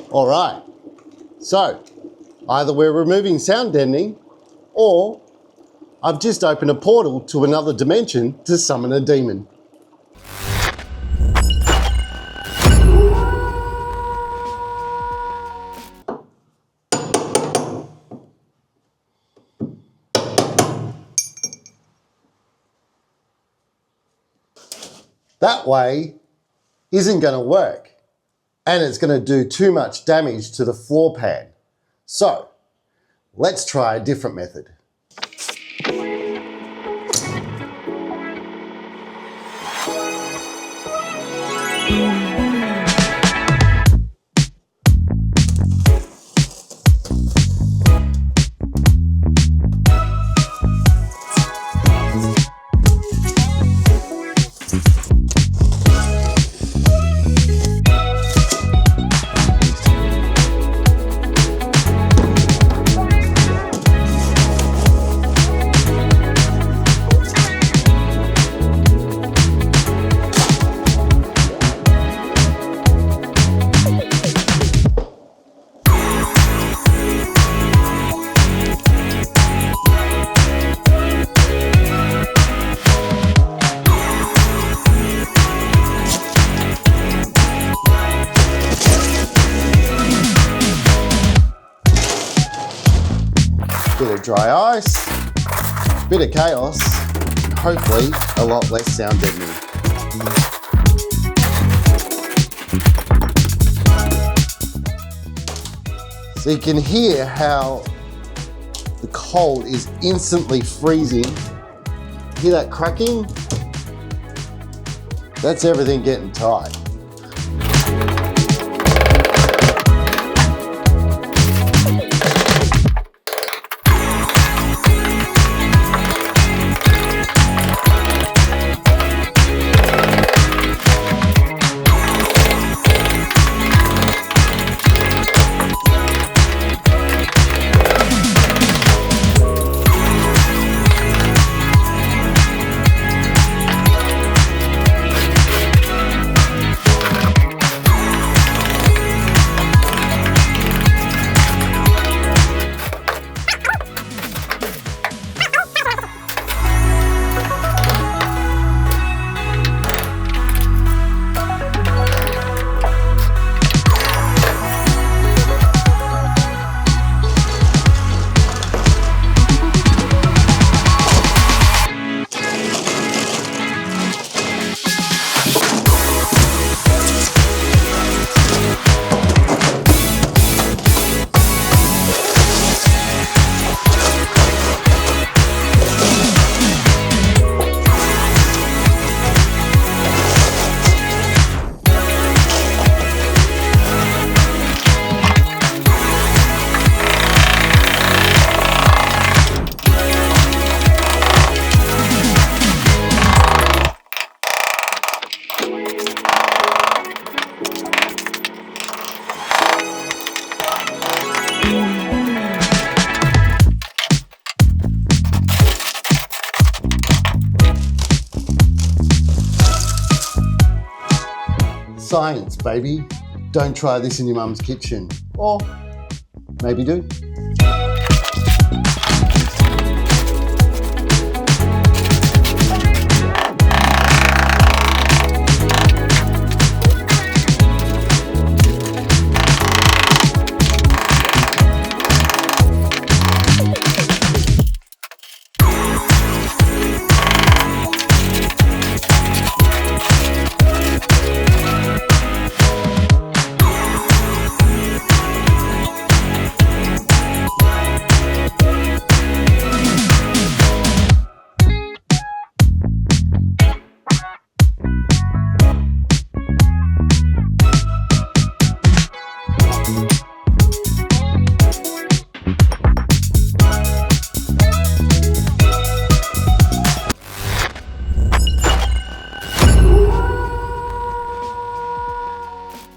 All right, so either we're removing sound deadening or I've just opened a portal to another dimension to summon a demon. That way isn't going to work, and it's going to do too much damage to the floor pan. So let's try a different method. Bit of dry ice, bit of chaos, hopefully a lot less sound deadening. So you can hear how the cold is instantly freezing. Hear that cracking? That's everything getting tight. Science, baby. Don't try this in your mum's kitchen. Or maybe do.